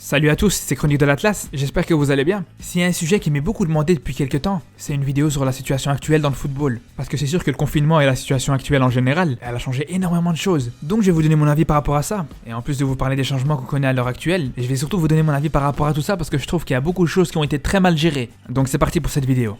Salut à tous, c'est Chronique de l'Atlas, j'espère que vous allez bien. S'il y a un sujet qui m'est beaucoup demandé depuis quelques temps, c'est une vidéo sur la situation actuelle dans le football. Parce que c'est sûr que le confinement et la situation actuelle en général, elle a changé énormément de choses. Donc je vais vous donner mon avis par rapport à ça. Et en plus de vous parler des changements qu'on connaît à l'heure actuelle, je vais surtout vous donner mon avis par rapport à tout ça parce que je trouve qu'il y a beaucoup de choses qui ont été très mal gérées. Donc c'est parti pour cette vidéo.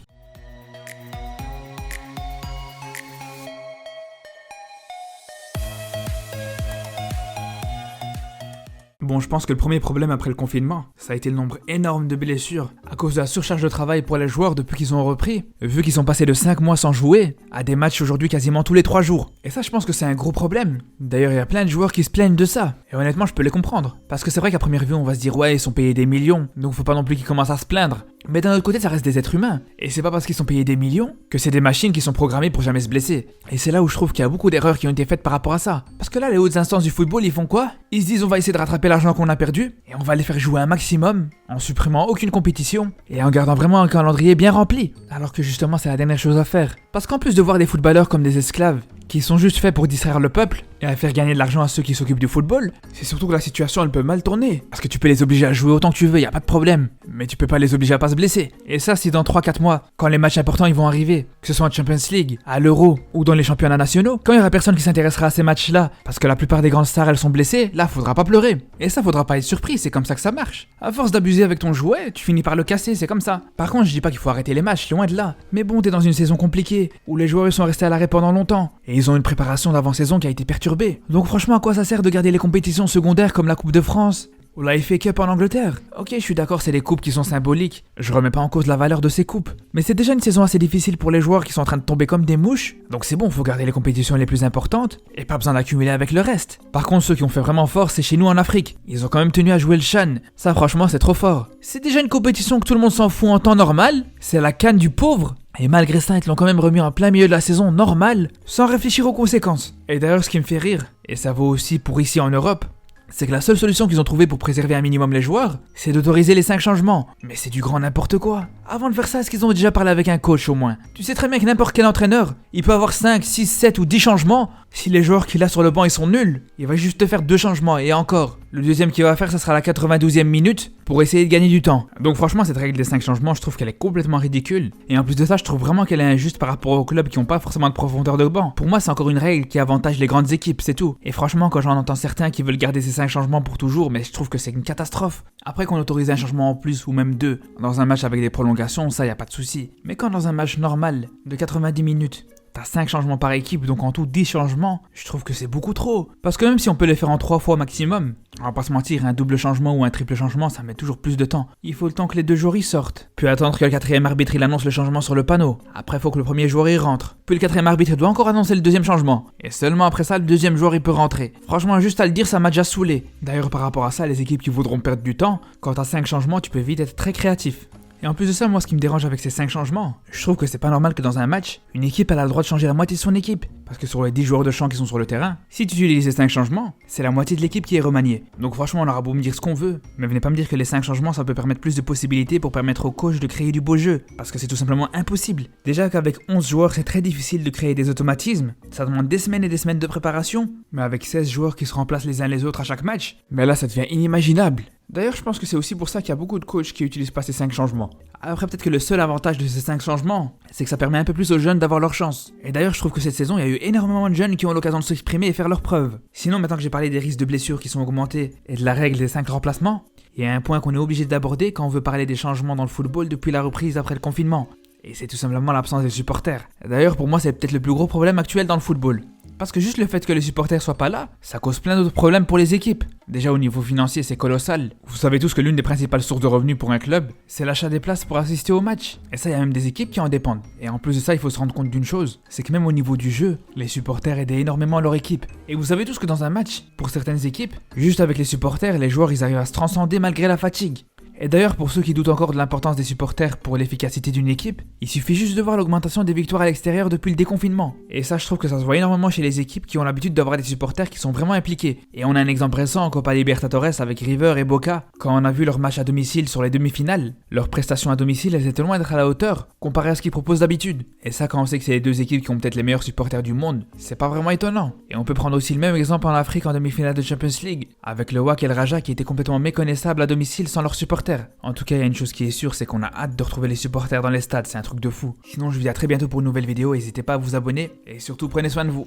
Bon, je pense que le premier problème après le confinement, ça a été le nombre énorme de blessures à cause de la surcharge de travail pour les joueurs depuis qu'ils ont repris, vu qu'ils sont passés de 5 mois sans jouer à des matchs aujourd'hui quasiment tous les 3 jours. Et ça, je pense que c'est un gros problème. D'ailleurs, il y a plein de joueurs qui se plaignent de ça. Et honnêtement, je peux les comprendre. Parce que c'est vrai qu'à première vue, on va se dire ouais, ils sont payés des millions, donc faut pas non plus qu'ils commencent à se plaindre. Mais d'un autre côté, ça reste des êtres humains. Et c'est pas parce qu'ils sont payés des millions que c'est des machines qui sont programmées pour jamais se blesser. Et c'est là où je trouve qu'il y a beaucoup d'erreurs qui ont été faites par rapport à ça. Parce que là, les hautes instances du football, ils font quoi? Ils se disent on va essayer de rattraper l'argent qu'on a perdu et on va les faire jouer un maximum en supprimant aucune compétition et en gardant vraiment un calendrier bien rempli. Alors que justement, c'est la dernière chose à faire. Parce qu'en plus de voir des footballeurs comme des esclaves, qui sont juste faits pour distraire le peuple et à faire gagner de l'argent à ceux qui s'occupent du football, c'est surtout que la situation elle peut mal tourner. Parce que tu peux les obliger à jouer autant que tu veux, y a pas de problème. Mais tu peux pas les obliger à pas se blesser. Et ça, si dans 3-4 mois, quand les matchs importants ils vont arriver, que ce soit en Champions League, à l'Euro ou dans les championnats nationaux, quand il y aura personne qui s'intéressera à ces matchs-là, parce que la plupart des grandes stars elles sont blessées, là faudra pas pleurer. Et ça faudra pas être surpris, c'est comme ça que ça marche. À force d'abuser avec ton jouet, tu finis par le casser, c'est comme ça. Par contre, je dis pas qu'il faut arrêter les matchs, loin de là. Mais bon, t'es dans une saison compliquée, où les joueurs ils sont restés à l'arrêt pendant longtemps, et ils ont une préparation d'avant-saison qui a été perturbée. Donc franchement, à quoi ça sert de garder les compétitions secondaires comme la Coupe de France ou la FA Cup en Angleterre? Ok, je suis d'accord, c'est des coupes qui sont symboliques. Je remets pas en cause la valeur de ces coupes. Mais c'est déjà une saison assez difficile pour les joueurs qui sont en train de tomber comme des mouches. Donc c'est bon, faut garder les compétitions les plus importantes et pas besoin d'accumuler avec le reste. Par contre, ceux qui ont fait vraiment fort, c'est chez nous en Afrique. Ils ont quand même tenu à jouer le CHAN. Ça, franchement, c'est trop fort. C'est déjà une compétition que tout le monde s'en fout en temps normal. C'est la CAN du pauvre. Et malgré ça, ils l'ont quand même remis en plein milieu de la saison normale, sans réfléchir aux conséquences. Et d'ailleurs, ce qui me fait rire, et ça vaut aussi pour ici en Europe, c'est que la seule solution qu'ils ont trouvée pour préserver un minimum les joueurs, c'est d'autoriser les 5 changements. Mais c'est du grand n'importe quoi. Avant de faire ça, est-ce qu'ils ont déjà parlé avec un coach au moins? Tu sais très bien que n'importe quel entraîneur, il peut avoir 5, 6, 7 ou 10 changements. Si les joueurs qu'il a sur le banc ils sont nuls, il va juste te faire 2 changements et encore. Le deuxième qu'il va faire, ça sera la 92e minute pour essayer de gagner du temps. Donc franchement, cette règle des 5 changements, je trouve qu'elle est complètement ridicule. Et en plus de ça, je trouve vraiment qu'elle est injuste par rapport aux clubs qui n'ont pas forcément de profondeur de banc. Pour moi, c'est encore une règle qui avantage les grandes équipes, c'est tout. Et franchement, quand j'en entends certains qui veulent garder ces 5 changements pour toujours, mais je trouve que c'est une catastrophe. Après qu'on autorise un changement en plus ou même 2 dans un match avec des prolongations, ça y a pas de souci. Mais quand dans un match normal de 90 minutes, t'as 5 changements par équipe, donc en tout 10 changements, je trouve que c'est beaucoup trop. Parce que même si on peut les faire en 3 fois maximum, on va pas se mentir, un double changement ou un triple changement, ça met toujours plus de temps. Il faut le temps que les 2 joueurs y sortent. Puis attendre que le 4ème arbitre il annonce le changement sur le panneau. Après, faut que le premier joueur y rentre. Puis le 4ème arbitre doit encore annoncer le 2ème changement. Et seulement après ça, le 2ème joueur il peut rentrer. Franchement, juste à le dire, ça m'a déjà saoulé. D'ailleurs, par rapport à ça, les équipes qui voudront perdre du temps, quand t'as 5 changements, tu peux vite être très créatif. Et en plus de ça, moi ce qui me dérange avec ces 5 changements, je trouve que c'est pas normal que dans un match, une équipe elle a le droit de changer la moitié de son équipe. Parce que sur les 10 joueurs de champ qui sont sur le terrain, si tu utilises ces 5 changements, c'est la moitié de l'équipe qui est remaniée. Donc franchement, on aura beau me dire ce qu'on veut, mais venez pas me dire que les 5 changements ça peut permettre plus de possibilités pour permettre au coach de créer du beau jeu. Parce que c'est tout simplement impossible. Déjà qu'avec 11 joueurs c'est très difficile de créer des automatismes, ça demande des semaines et des semaines de préparation. Mais avec 16 joueurs qui se remplacent les uns les autres à chaque match, mais là ça devient inimaginable. D'ailleurs, je pense que c'est aussi pour ça qu'il y a beaucoup de coachs qui utilisent pas ces 5 changements. Après, peut-être que le seul avantage de ces 5 changements, c'est que ça permet un peu plus aux jeunes d'avoir leur chance. Et d'ailleurs, je trouve que cette saison, il y a eu énormément de jeunes qui ont l'occasion de s'exprimer et faire leurs preuves. Sinon, maintenant que j'ai parlé des risques de blessures qui sont augmentés et de la règle des 5 remplacements, il y a un point qu'on est obligé d'aborder quand on veut parler des changements dans le football depuis la reprise après le confinement. Et c'est tout simplement l'absence des supporters. D'ailleurs, pour moi, c'est peut-être le plus gros problème actuel dans le football. Parce que juste le fait que les supporters soient pas là, ça cause plein d'autres problèmes pour les équipes. Déjà au niveau financier, c'est colossal. Vous savez tous que l'une des principales sources de revenus pour un club, c'est l'achat des places pour assister au match. Et ça, il y a même des équipes qui en dépendent. Et en plus de ça, il faut se rendre compte d'une chose, c'est que même au niveau du jeu, les supporters aidaient énormément leur équipe. Et vous savez tous que dans un match, pour certaines équipes, juste avec les supporters, les joueurs ils arrivent à se transcender malgré la fatigue. Et d'ailleurs, pour ceux qui doutent encore de l'importance des supporters pour l'efficacité d'une équipe, il suffit juste de voir l'augmentation des victoires à l'extérieur depuis le déconfinement. Et ça, je trouve que ça se voit énormément chez les équipes qui ont l'habitude d'avoir des supporters qui sont vraiment impliqués. Et on a un exemple récent en Copa Libertadores avec River et Boca, quand on a vu leur match à domicile sur les demi-finales. Leurs prestations à domicile, elles étaient loin d'être à la hauteur, comparé à ce qu'ils proposent d'habitude. Et ça, quand on sait que c'est les deux équipes qui ont peut-être les meilleurs supporters du monde, c'est pas vraiment étonnant. Et on peut prendre aussi le même exemple en Afrique en demi-finale de Champions League, avec le WAC et le Raja qui étaient complètement méconnaissables à domicile sans leurs supporters. En tout cas, il y a une chose qui est sûre, c'est qu'on a hâte de retrouver les supporters dans les stades, c'est un truc de fou. Sinon, je vous dis à très bientôt pour une nouvelle vidéo, n'hésitez pas à vous abonner, et surtout prenez soin de vous.